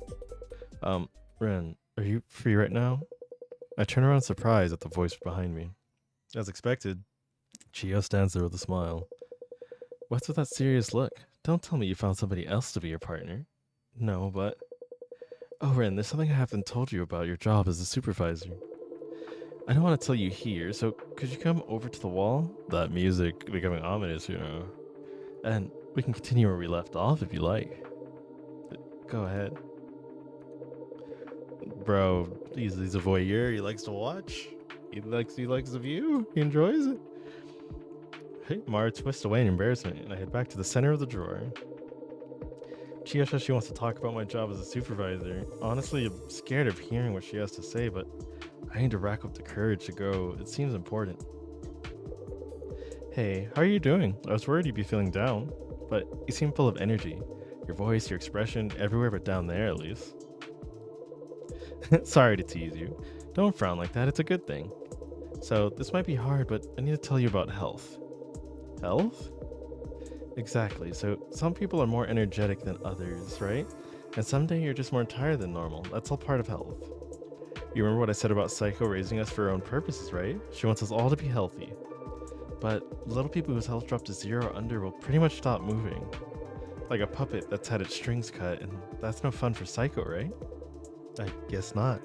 Ren, are you free right now? I turn around surprised at the voice behind me. As expected, Chio stands there with a smile. What's with that serious look? Don't tell me you found somebody else to be your partner. No, but... Oh, Ren, there's something I haven't told you about your job as a supervisor. I don't want to tell you here, so could you come over to the wall? That music becoming ominous, you know. And we can continue where we left off if you like. Go ahead. Bro, he's a voyeur. He likes to watch. He likes the view. He enjoys it. Hey, Mara twists away in embarrassment, and I head back to the center of the drawer. Chio says she wants to talk about my job as a supervisor. Honestly, I'm scared of hearing what she has to say, but I need to rack up the courage to go. It seems important. Hey, how are you doing? I was worried you'd be feeling down, but you seem full of energy. Your voice, your expression, everywhere but down there at least. Sorry to tease you. Don't frown like that, it's a good thing. So, this might be hard, but I need to tell you about health. Health? Exactly, so some people are more energetic than others, right? And someday you're just more tired than normal. That's all part of health. You remember what I said about Saeko raising us for her own purposes, right? She wants us all to be healthy. But little people whose health drop to 0 or under will pretty much stop moving. Like a puppet that's had its strings cut, and that's no fun for Saeko, right? I guess not.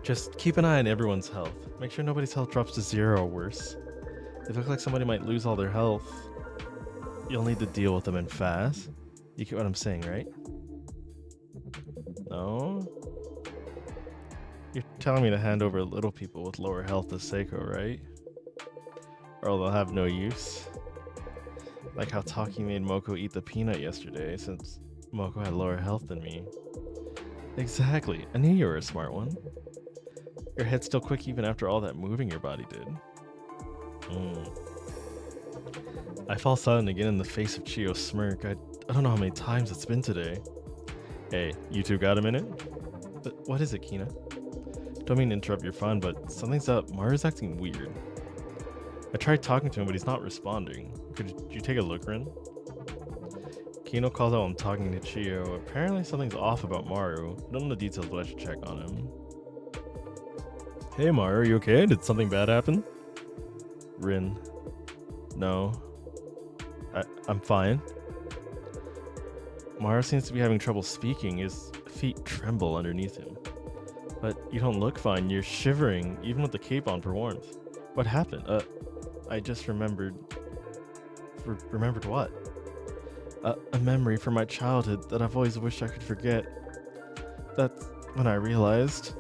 Just keep an eye on everyone's health. Make sure nobody's health drops to 0 or worse. If it looks like somebody might lose all their health, you'll need to deal with them in fast. You get what I'm saying, right? No? You're telling me to hand over little people with lower health to Saeko, right? Or they'll have no use. Like how Taki made Moko eat the peanut yesterday, since Moko had lower health than me. Exactly. I knew you were a smart one. Your head's still quick even after all that moving your body did. I fall silent again in the face of Chio's smirk. I don't know how many times it's been today. Hey, you two got a minute? But what is it, Kina? Don't mean to interrupt your fun, but something's up. Maru's acting weird. I tried talking to him, but he's not responding. Could you take a look, Rin? Kino calls out while I'm talking to Chio. Apparently something's off about Maru. I don't know the details, but I should check on him. Hey Maru, are you okay? Did something bad happen? Rin. No. I'm fine. Maru seems to be having trouble speaking. His feet tremble underneath him. But you don't look fine. You're shivering, even with the cape on for warmth. What happened? I just remembered... remembered what? A memory from my childhood that I've always wished I could forget. That's when I realized...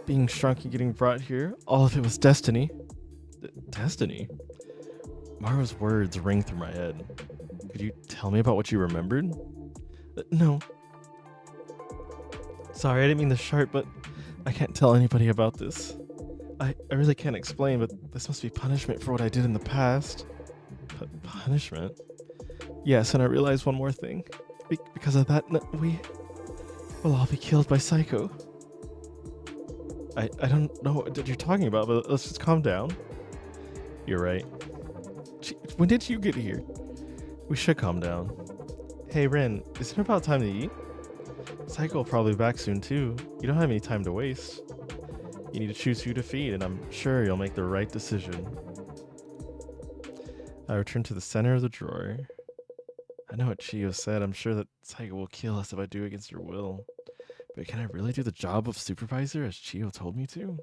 being shrunk and getting brought here, all of it was destiny. Destiny? Maru's words ring through my head. Could you tell me about what you remembered? No. Sorry, I didn't mean to sharp, but I can't tell anybody about this. I really can't explain, but this must be punishment for what I did in the past. Punishment? Yes, and I realized one more thing. Because of that, we will all be killed by Saeko. I don't know what you're talking about, but let's just calm down. You're right. When did you get here? We should calm down. Hey, Rin, isn't it about time to eat? Saeko will probably be back soon, too. You don't have any time to waste. You need to choose who to feed, and I'm sure you'll make the right decision. I return to the center of the drawer. I know what Chiyo said. I'm sure that Saeko will kill us if I do against her will. But can I really do the job of supervisor as Chiyo told me to?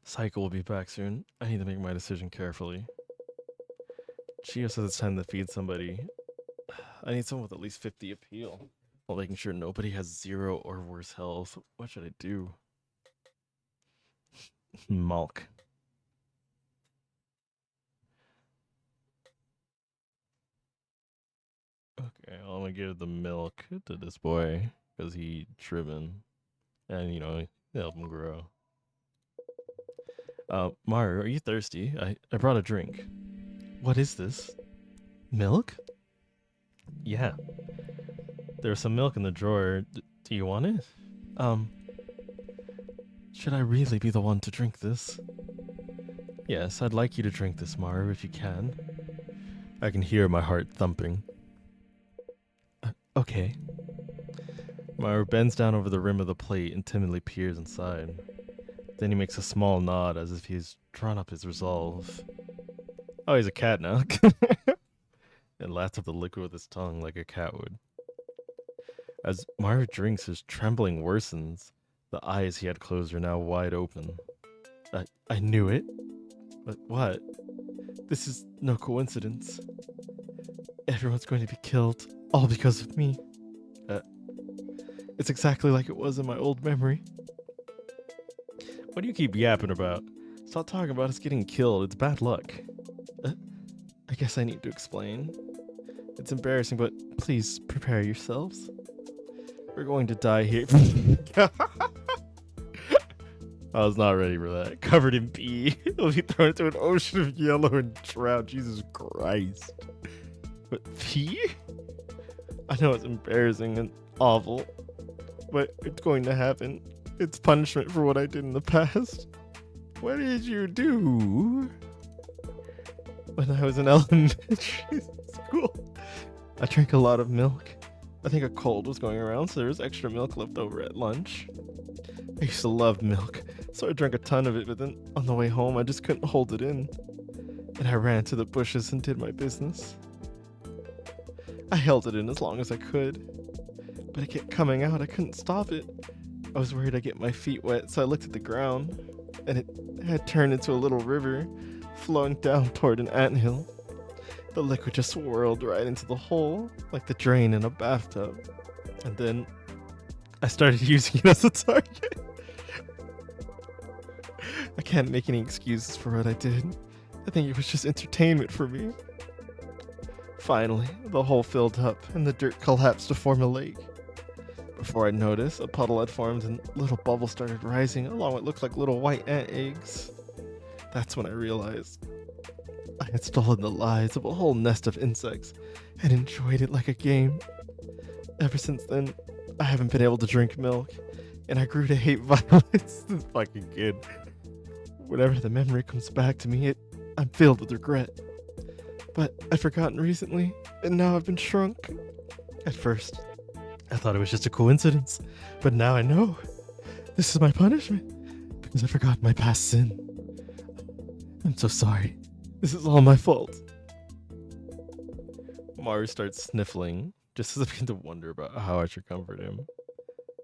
Saeko will be back soon. I need to make my decision carefully. Chiyo says it's time to feed somebody. I need someone with at least 50 appeal, while making sure nobody has 0 or worse health. What should I do? Malk. Okay, well, I'm gonna give the milk to this boy because he driven, and help him grow. Maru, are you thirsty? I brought a drink. What is this? Milk? Yeah. There's some milk in the drawer. Do you want it? Should I really be the one to drink this? Yes, I'd like you to drink this, Maru, if you can. I can hear my heart thumping. Okay. Maru bends down over the rim of the plate and timidly peers inside. Then he makes a small nod as if he's drawn up his resolve. Oh, he's a cat now. And laps up the liquid with his tongue like a cat would. As Maru drinks, his trembling worsens. The eyes he had closed are now wide open. I knew it. But what? This is no coincidence. Everyone's going to be killed, all because of me. It's exactly like it was in my old memory. What do you keep yapping about? Stop talking about us getting killed. It's bad luck. I guess I need to explain. It's embarrassing, but please prepare yourselves. We're going to die here. I was not ready for that. Covered in pee. It'll be thrown into an ocean of yellow and drowned. Jesus Christ. But pee? I know it's embarrassing and awful, but it's going to happen. It's punishment for what I did in the past. What did you do? When I was in elementary school, I drank a lot of milk. I think a cold was going around, so there was extra milk left over at lunch. I used to love milk, so I drank a ton of it, but then on the way home, I just couldn't hold it in. And I ran to the bushes and did my business. I held it in as long as I could, but it kept coming out. I couldn't stop it. I was worried I'd get my feet wet, so I looked at the ground, and it had turned into a little river, flowing down toward an anthill. The liquid just swirled right into the hole, like the drain in a bathtub. And then I started using it as a target. I can't make any excuses for what I did. I think it was just entertainment for me. Finally, the hole filled up and the dirt collapsed to form a lake. Before I noticed, a puddle had formed and little bubbles started rising along what looked like little white ant eggs. That's when I realized I had stolen the lives of a whole nest of insects and enjoyed it like a game. Ever since then, I haven't been able to drink milk, and I grew to hate violence. This fucking kid. Whenever the memory comes back to me, I'm filled with regret. But I'd forgotten recently, and now I've been shrunk. At first, I thought it was just a coincidence, but now I know. This is my punishment, because I forgot my past sin. I'm so sorry. This is all my fault. Maru starts sniffling, just as I begin to wonder about how I should comfort him.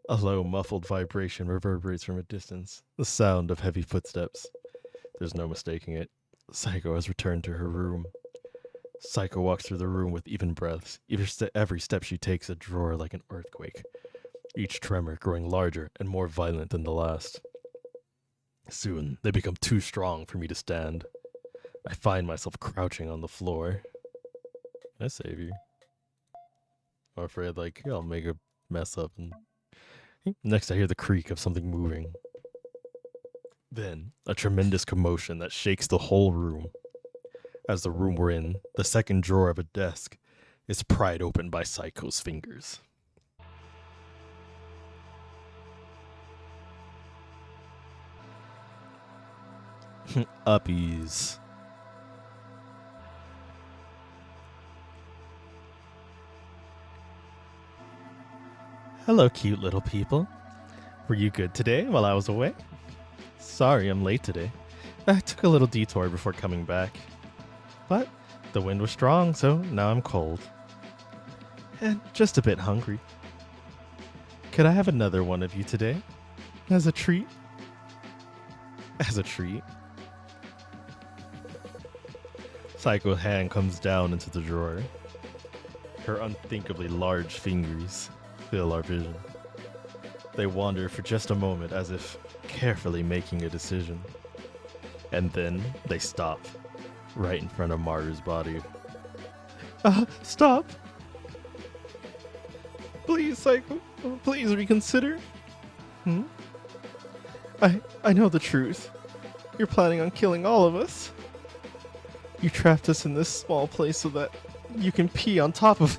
A low, muffled vibration reverberates from a distance, the sound of heavy footsteps. There's no mistaking it. Saeko has returned to her room. Saeko walks through the room with even breaths. Every step she takes a drawer like an earthquake, each tremor growing larger and more violent than the last. Soon, they become too strong for me to stand. I find myself crouching on the floor. Can I save you? I'm afraid, like, I'll make a mess up. And next, I hear the creak of something moving. Then, a tremendous commotion that shakes the whole room. As the room we're in, the second drawer of a desk is pried open by Saeko's fingers. Uppies. Hello, cute little people. Were you good today while I was away? Sorry I'm late today. I took a little detour before coming back. But the wind was strong, so now I'm cold. And just a bit hungry. Could I have another one of you today? As a treat? As a treat. Saeko's hand comes down into the drawer. Her unthinkably large fingers fill our vision. They wander for just a moment as if carefully making a decision. And then they stop, right in front of Maru's body. Stop! Please, Saeko, please reconsider. I know the truth. You're planning on killing all of us. You trapped us in this small place so that you can pee on top of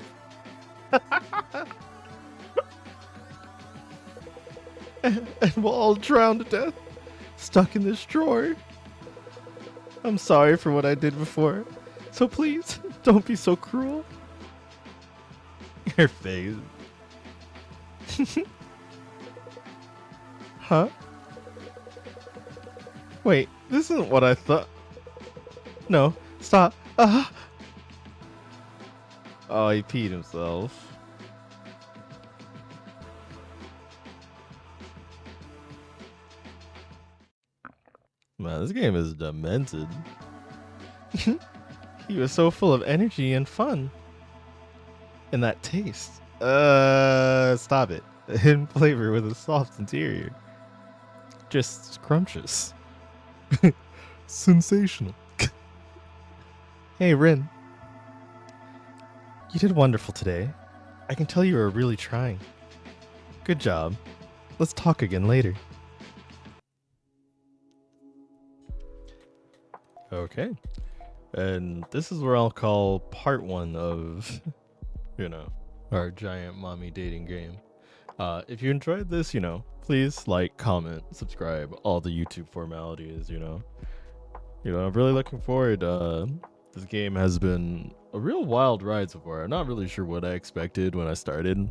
and we'll all drown to death, stuck in this drawer. I'm sorry for what I did before, so please, don't be so cruel. Your face. Huh? Wait, this isn't what I thought. No, stop. Oh, he peed himself. Man, this game is demented. He was so full of energy and fun. And that taste. Stop it. In flavor with a soft interior. Just scrumptious. Sensational. Hey, Rin. You did wonderful today. I can tell you are really trying. Good job. Let's talk again later. Okay. And this is where I'll call part 1 of, our giant mommy dating game. If you enjoyed this, please like, comment, subscribe, all the YouTube formalities, I'm really looking forward. This game has been a real wild ride so far. I'm not really sure what I expected when I started.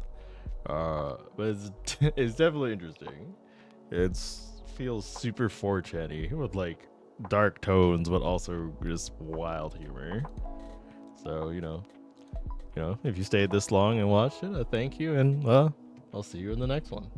But it's definitely interesting. It feels super 4chan-y with like dark tones, but also just wild humor. So, if you stayed this long and watched it, I thank you, and I'll see you in the next one.